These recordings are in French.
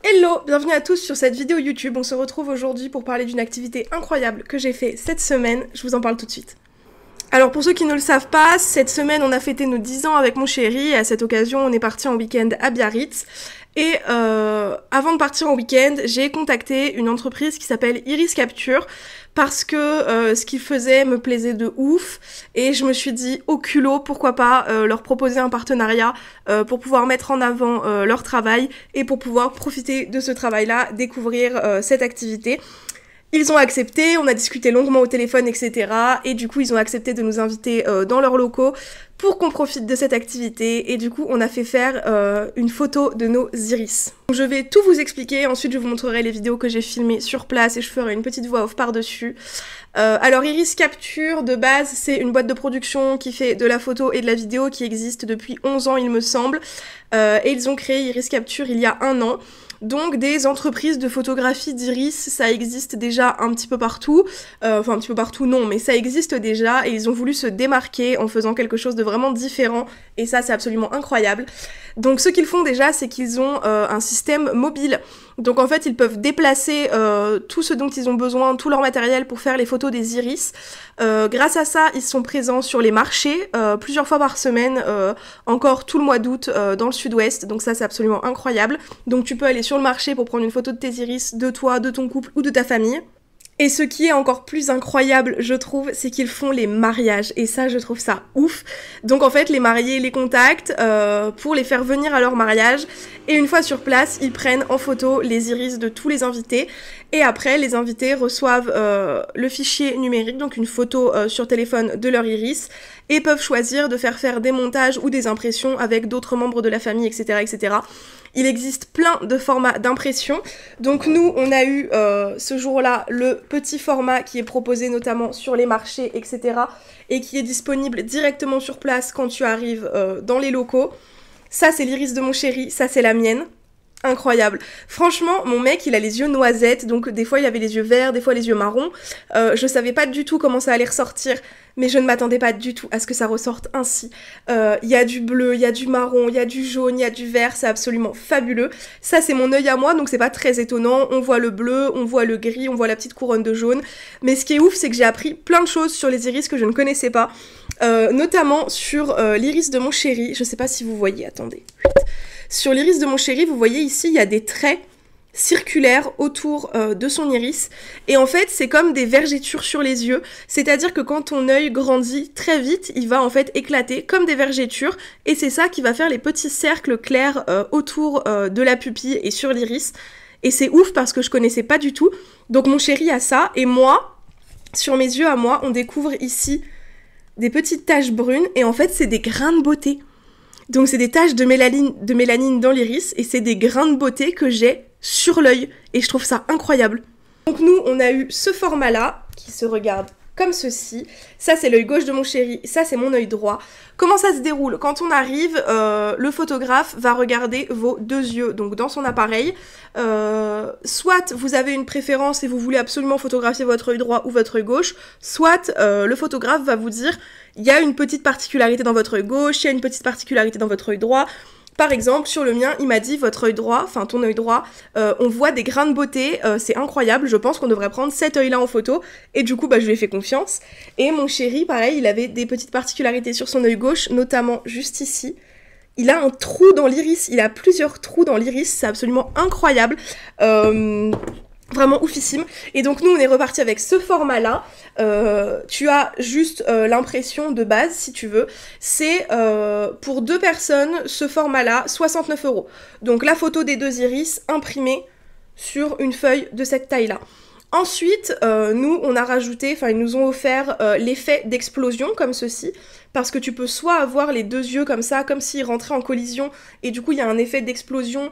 Hello, bienvenue à tous sur cette vidéo YouTube. On se retrouve aujourd'hui pour parler d'une activité incroyable que j'ai fait cette semaine. Je vous en parle tout de suite. Alors pour ceux qui ne le savent pas, cette semaine on a fêté nos 10 ans avec mon chéri et à cette occasion on est parti en week-end à Biarritz. Et avant de partir en week-end, j'ai contacté une entreprise qui s'appelle Iris Capture parce que ce qu'ils faisaient me plaisait de ouf et je me suis dit au culot pourquoi pas leur proposer un partenariat pour pouvoir mettre en avant leur travail et pour pouvoir profiter de ce travail-là, découvrir cette activité. Ils ont accepté, on a discuté longuement au téléphone, etc. Et du coup, ils ont accepté de nous inviter dans leurs locaux pour qu'on profite de cette activité. Et du coup, on a fait faire une photo de nos iris. Donc, je vais tout vous expliquer, ensuite je vous montrerai les vidéos que j'ai filmées sur place et je ferai une petite voix off par-dessus. Alors Iris Capture, de base, c'est une boîte de production qui fait de la photo et de la vidéo qui existe depuis 11 ans, il me semble. Et ils ont créé Iris Capture il y a 1 an. Donc des entreprises de photographie d'iris, ça existe déjà un petit peu partout, enfin un petit peu partout non, mais ça existe déjà et ils ont voulu se démarquer en faisant quelque chose de vraiment différent et ça c'est absolument incroyable. Donc ce qu'ils font déjà c'est qu'ils ont un système mobile, donc en fait ils peuvent déplacer tout ce dont ils ont besoin, tout leur matériel pour faire les photos des iris. Grâce à ça ils sont présents sur les marchés plusieurs fois par semaine, encore tout le mois d'août dans le sud-ouest, donc ça c'est absolument incroyable. Donc tu peux aller sur le marché pour prendre une photo de tes iris, de toi, de ton couple ou de ta famille. Et ce qui est encore plus incroyable, je trouve, c'est qu'ils font les mariages. Et ça, je trouve ça ouf. Donc en fait, les mariés les contactent pour les faire venir à leur mariage. Et une fois sur place, ils prennent en photo les iris de tous les invités. Et après, les invités reçoivent le fichier numérique, donc une photo sur téléphone de leur iris. Et peuvent choisir de faire des montages ou des impressions avec d'autres membres de la famille, etc., etc. Il existe plein de formats d'impression. Donc nous, on a eu ce jour-là le petit format qui est proposé notamment sur les marchés, etc. et qui est disponible directement sur place quand tu arrives dans les locaux. Ça, c'est l'iris de mon chéri, ça, c'est la mienne. Incroyable. Franchement, mon mec, il a les yeux noisettes, donc des fois il avait les yeux verts, des fois les yeux marrons. Je savais pas du tout comment ça allait ressortir, mais je ne m'attendais pas du tout à ce que ça ressorte ainsi. Il y a du bleu, il y a du marron, il y a du jaune, il y a du vert, c'est absolument fabuleux. Ça, c'est mon œil à moi, donc c'est pas très étonnant. On voit le bleu, on voit le gris, on voit la petite couronne de jaune. Mais ce qui est ouf, c'est que j'ai appris plein de choses sur les iris que je ne connaissais pas. Notamment sur l'iris de mon chéri. Je sais pas si vous voyez, attendez. Sur l'iris de mon chéri, vous voyez ici, il y a des traits circulaires autour de son iris. Et en fait, c'est comme des vergetures sur les yeux. C'est-à-dire que quand ton œil grandit très vite, il va en fait éclater comme des vergetures. Et c'est ça qui va faire les petits cercles clairs autour de la pupille et sur l'iris. Et c'est ouf parce que je connaissais pas du tout. Donc mon chéri a ça. Et moi, sur mes yeux à moi, on découvre ici des petites taches brunes. Et en fait, c'est des grains de beauté. Donc c'est des taches de mélanine dans l'iris et c'est des grains de beauté que j'ai sur l'œil et je trouve ça incroyable. Donc nous on a eu ce format là qui se regarde comme ceci. Ça c'est l'œil gauche de mon chéri, ça c'est mon œil droit. Comment ça se déroule? Quand on arrive, le photographe va regarder vos deux yeux, donc dans son appareil. Soit vous avez une préférence et vous voulez absolument photographier votre œil droit ou votre œil gauche, soit le photographe va vous dire il y a une petite particularité dans votre œil gauche, il y a une petite particularité dans votre œil droit. Par exemple, sur le mien, il m'a dit votre œil droit, enfin ton œil droit, on voit des grains de beauté, c'est incroyable, je pense qu'on devrait prendre cet œil-là en photo. Et du coup, bah, je lui ai fait confiance. Et mon chéri, pareil, il avait des petites particularités sur son œil gauche, notamment juste ici. Il a un trou dans l'iris, il a plusieurs trous dans l'iris, c'est absolument incroyable. Vraiment oufissime. Et donc nous on est reparti avec ce format là. Tu as juste l'impression de base si tu veux. C'est pour 2 personnes ce format là 69 €. Donc la photo des 2 iris imprimée sur une feuille de cette taille là. Ensuite, nous, on a rajouté, enfin, ils nous ont offert l'effet d'explosion, comme ceci, parce que tu peux soit avoir les 2 yeux comme ça, comme s'ils rentraient en collision, et du coup, il y a un effet d'explosion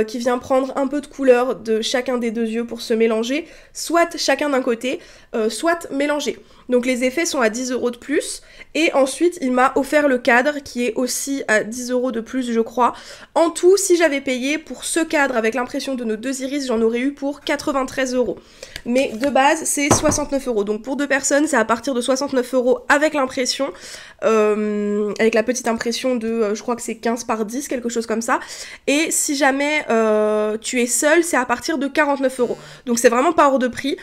qui vient prendre un peu de couleur de chacun des 2 yeux pour se mélanger, soit chacun d'un côté, soit mélangé. Donc les effets sont à 10 € de plus, et ensuite, il m'a offert le cadre, qui est aussi à 10 € de plus, je crois. En tout, si j'avais payé pour ce cadre avec l'impression de nos 2 iris, j'en aurais eu pour 93 €. Mais de base, c'est 69 €. Donc pour 2 personnes, c'est à partir de 69 € avec l'impression. avec la petite impression de, je crois que c'est 15 par 10, quelque chose comme ça. Et si jamais tu es seul, c'est à partir de 49 €. Donc c'est vraiment pas hors de prix.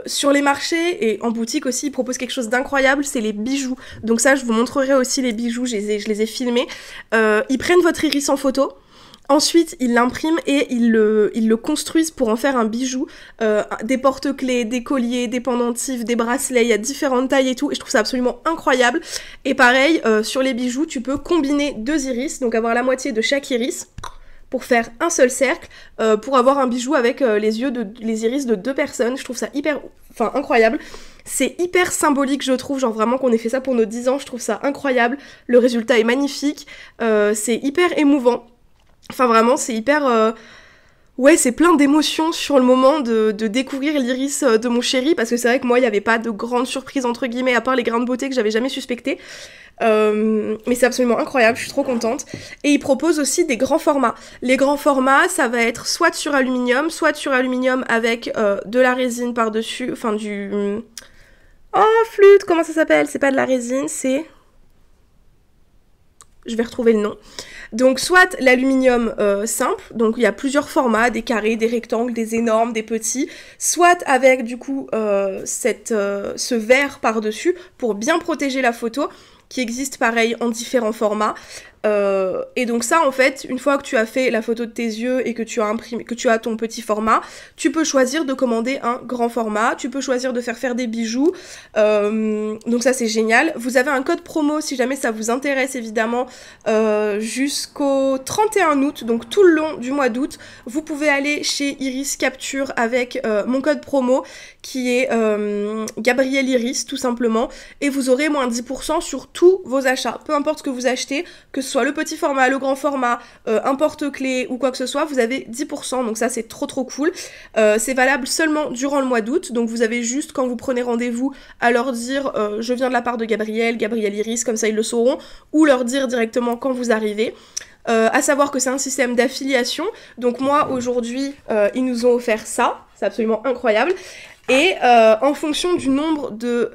Sur les marchés et en boutique aussi, ils proposent quelque chose d'incroyable, c'est les bijoux. Donc ça, je vous montrerai aussi les bijoux, je les ai filmés. Ils prennent votre iris en photo. Ensuite, ils l'impriment et ils le construisent pour en faire un bijou. Des porte-clés, des colliers, des pendentifs, des bracelets, il y a différentes tailles et tout. Et je trouve ça absolument incroyable. Et pareil, sur les bijoux, tu peux combiner 2 iris, donc avoir la moitié de chaque iris pour faire un seul cercle, pour avoir un bijou avec les iris de 2 personnes. Je trouve ça incroyable. C'est hyper symbolique, je trouve, genre vraiment qu'on ait fait ça pour nos 10 ans, je trouve ça incroyable. Le résultat est magnifique, c'est hyper émouvant. Enfin vraiment, c'est hyper... Ouais, c'est plein d'émotions sur le moment de découvrir l'iris de mon chéri, parce que c'est vrai que moi, il n'y avait pas de grande surprise, entre guillemets, à part les grains de beauté que j'avais jamais suspectés. Mais c'est absolument incroyable, je suis trop contente. Et ils proposent aussi des grands formats. Les grands formats, ça va être soit sur aluminium avec de la résine par-dessus, enfin du... Oh, flûte, comment ça s'appelle? C'est pas de la résine, c'est... Je vais retrouver le nom. Donc soit l'aluminium simple, donc il y a plusieurs formats, des carrés, des rectangles, des énormes, des petits, soit avec du coup ce verre par-dessus pour bien protéger la photo, qui existe pareil en différents formats. Et donc ça en fait, une fois que tu as fait la photo de tes yeux et que tu as ton petit format, tu peux choisir de commander un grand format, tu peux choisir de faire des bijoux, donc ça c'est génial. Vous avez un code promo si jamais ça vous intéresse évidemment, jusqu'au 31 août, donc tout le long du mois d'août, vous pouvez aller chez Iris Capture avec mon code promo qui est Gabrielle Iris tout simplement, et vous aurez moins 10% sur tous vos achats, peu importe ce que vous achetez, que ce soit le petit format, le grand format, un porte-clés ou quoi que ce soit, vous avez 10%, donc ça c'est trop cool. C'est valable seulement durant le mois d'août, donc vous avez juste, quand vous prenez rendez-vous, à leur dire je viens de la part de Gabrielle Iris, comme ça ils le sauront, ou leur dire directement quand vous arrivez. À savoir que c'est un système d'affiliation, donc moi aujourd'hui ils nous ont offert ça, c'est absolument incroyable, et en fonction du nombre de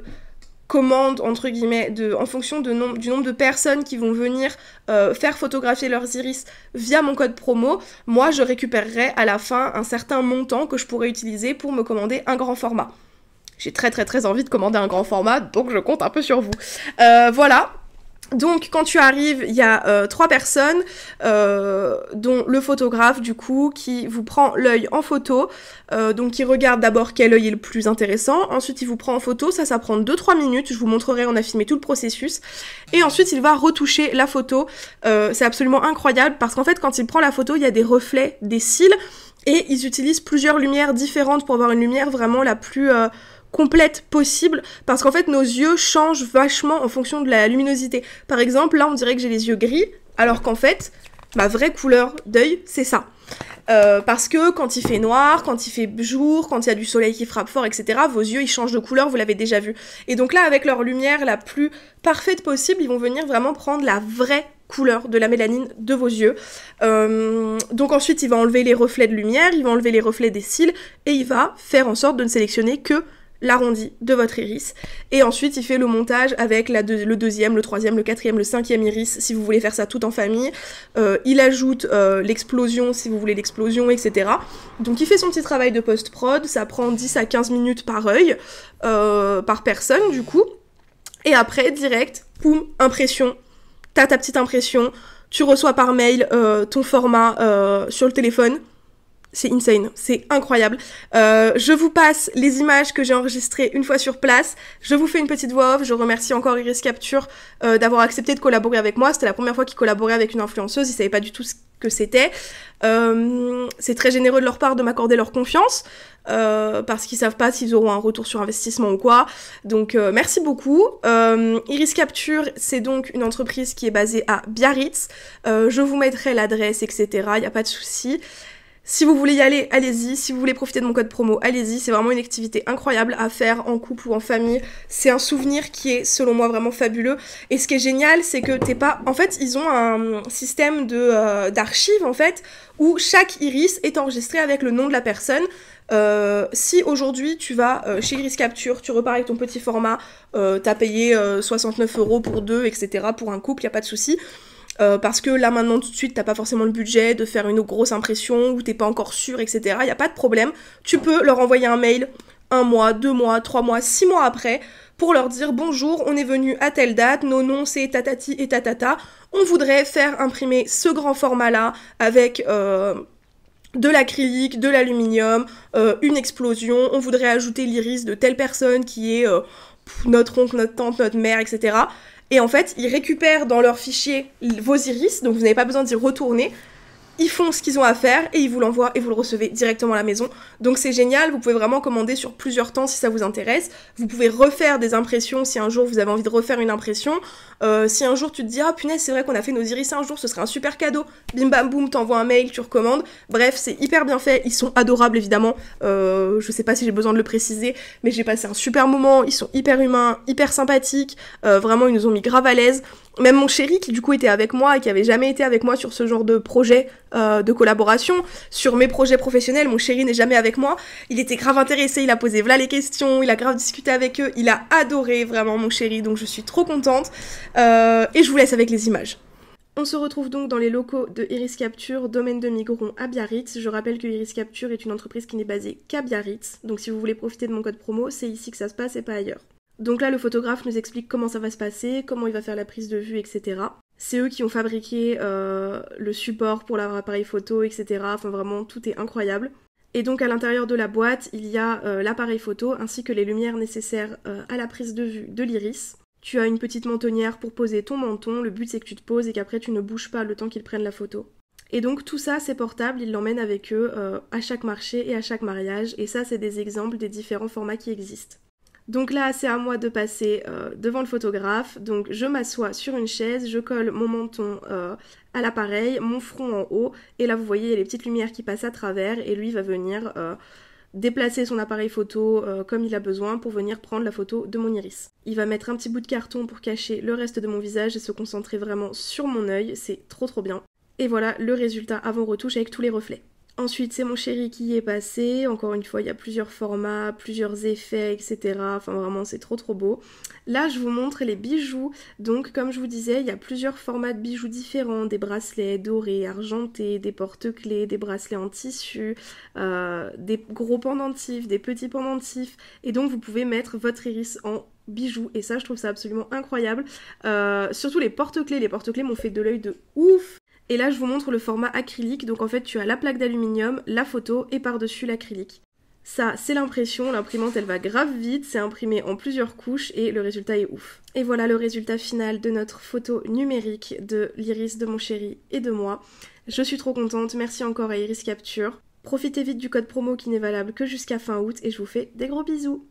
commandes, entre guillemets, en fonction du nombre de personnes qui vont venir faire photographier leurs iris via mon code promo, moi je récupérerai à la fin un certain montant que je pourrais utiliser pour me commander un grand format. J'ai très envie de commander un grand format, donc je compte un peu sur vous. Voilà. Donc quand tu arrives, il y a 3 personnes, dont le photographe du coup qui vous prend l'œil en photo, donc qui regarde d'abord quel œil est le plus intéressant, ensuite il vous prend en photo, ça prend 2-3 minutes, je vous montrerai, on a filmé tout le processus, et ensuite il va retoucher la photo. C'est absolument incroyable parce qu'en fait quand il prend la photo, il y a des reflets, des cils, et ils utilisent plusieurs lumières différentes pour avoir une lumière vraiment la plus... complète possible, parce qu'en fait nos yeux changent vachement en fonction de la luminosité. Par exemple, là on dirait que j'ai les yeux gris, alors qu'en fait, ma vraie couleur d'œil, c'est ça. Parce que quand il fait noir, quand il fait jour, quand il y a du soleil qui frappe fort, etc., vos yeux ils changent de couleur, vous l'avez déjà vu. Et donc là, avec leur lumière la plus parfaite possible, ils vont venir vraiment prendre la vraie couleur de la mélanine de vos yeux. Donc ensuite, il va enlever les reflets de lumière, il va enlever les reflets des cils, et il va faire en sorte de ne sélectionner que l'arrondi de votre iris, et ensuite il fait le montage avec le deuxième, le troisième, le quatrième, le cinquième iris si vous voulez faire ça tout en famille. Il ajoute l'explosion si vous voulez l'explosion, etc. Donc il fait son petit travail de post-prod, ça prend 10 à 15 minutes par œil, par personne du coup, et après direct, poum, impression, t'as ta petite impression, tu reçois par mail ton format sur le téléphone. C'est insane, c'est incroyable. Je vous passe les images que j'ai enregistrées une fois sur place. Je vous fais une petite voix off. Je remercie encore Iris Capture d'avoir accepté de collaborer avec moi. C'était la première fois qu'ils collaboraient avec une influenceuse. Ils savaient pas du tout ce que c'était. C'est très généreux de leur part de m'accorder leur confiance, parce qu'ils savent pas s'ils auront un retour sur investissement ou quoi. Donc merci beaucoup. Iris Capture, c'est donc une entreprise qui est basée à Biarritz. Je vous mettrai l'adresse, etc. Il n'y a pas de souci. Si vous voulez y aller, allez-y. Si vous voulez profiter de mon code promo, allez-y. C'est vraiment une activité incroyable à faire en couple ou en famille. C'est un souvenir qui est, selon moi, vraiment fabuleux. Et ce qui est génial, c'est que t'es pas... En fait, ils ont un système d'archives, en fait, où chaque iris est enregistré avec le nom de la personne. Si aujourd'hui tu vas chez Iris Capture, tu repars avec ton petit format, t'as payé 69 € pour deux, etc. Pour un couple, y a pas de souci. Parce que là maintenant tout de suite t'as pas forcément le budget de faire une grosse impression ou t'es pas encore sûr, etc. Y a pas de problème. Tu peux leur envoyer un mail 1 mois, 2 mois, 3 mois, 6 mois après pour leur dire bonjour, on est venu à telle date, nos noms c'est tatati et tatata. On voudrait faire imprimer ce grand format là avec de l'acrylique, de l'aluminium, une explosion. On voudrait ajouter l'iris de telle personne qui est notre oncle, notre tante, notre mère, etc. Et en fait, ils récupèrent dans leur fichier vos iris, donc vous n'avez pas besoin d'y retourner. Ils font ce qu'ils ont à faire et ils vous l'envoient et vous le recevez directement à la maison. Donc c'est génial, vous pouvez vraiment commander sur plusieurs temps si ça vous intéresse. Vous pouvez refaire des impressions si un jour vous avez envie de refaire une impression. Si un jour tu te dis « Ah punaise, c'est vrai qu'on a fait nos iris un jour, ce serait un super cadeau ». Bim bam boum, t'envoies un mail, tu recommandes. Bref, c'est hyper bien fait, ils sont adorables évidemment. Je sais pas si j'ai besoin de le préciser, mais j'ai passé un super moment, ils sont hyper humains, hyper sympathiques. Vraiment, ils nous ont mis grave à l'aise. Même mon chéri qui du coup était avec moi et qui avait jamais été avec moi sur ce genre de projet de collaboration, sur mes projets professionnels, mon chéri n'est jamais avec moi, il était grave intéressé, il a posé voilà les questions, il a grave discuté avec eux, il a adoré vraiment mon chéri, donc je suis trop contente et je vous laisse avec les images. On se retrouve donc dans les locaux de Iris Capture, domaine de Migron à Biarritz. Je rappelle que Iris Capture est une entreprise qui n'est basée qu'à Biarritz, donc si vous voulez profiter de mon code promo, c'est ici que ça se passe et pas ailleurs. Donc là, le photographe nous explique comment ça va se passer, comment il va faire la prise de vue, etc. C'est eux qui ont fabriqué le support pour leur appareil photo, etc. Enfin vraiment, tout est incroyable. Et donc à l'intérieur de la boîte, il y a l'appareil photo ainsi que les lumières nécessaires à la prise de vue de l'iris. Tu as une petite mentonnière pour poser ton menton, le but c'est que tu te poses et qu'après tu ne bouges pas le temps qu'ils prennent la photo. Et donc tout ça c'est portable, ils l'emmènent avec eux à chaque marché et à chaque mariage, et ça c'est des exemples des différents formats qui existent. Donc là, c'est à moi de passer devant le photographe. Donc je m'assois sur une chaise, je colle mon menton à l'appareil, mon front en haut. Et là, vous voyez, il y a les petites lumières qui passent à travers. Et lui va venir déplacer son appareil photo comme il a besoin pour venir prendre la photo de mon iris. Il va mettre un petit bout de carton pour cacher le reste de mon visage et se concentrer vraiment sur mon œil. C'est trop bien. Et voilà le résultat avant retouche avec tous les reflets. Ensuite, c'est mon chéri qui y est passé. Encore une fois, il y a plusieurs formats, plusieurs effets, etc. Enfin, vraiment, c'est trop beau. Là, je vous montre les bijoux. Donc, comme je vous disais, il y a plusieurs formats de bijoux différents. Des bracelets dorés, argentés, des porte-clés, des bracelets en tissu, des gros pendentifs, des petits pendentifs. Et donc, vous pouvez mettre votre iris en bijoux. Et ça, je trouve ça absolument incroyable. Surtout les porte-clés. Les porte-clés m'ont fait de l'œil de ouf. Et là, je vous montre le format acrylique. Donc en fait, tu as la plaque d'aluminium, la photo et par-dessus l'acrylique. Ça, c'est l'impression. L'imprimante, elle va grave vite. C'est imprimé en plusieurs couches et le résultat est ouf. Et voilà le résultat final de notre photo numérique de l'iris de mon chéri et de moi. Je suis trop contente. Merci encore à Iris Capture. Profitez vite du code promo qui n'est valable que jusqu'à fin août et je vous fais des gros bisous.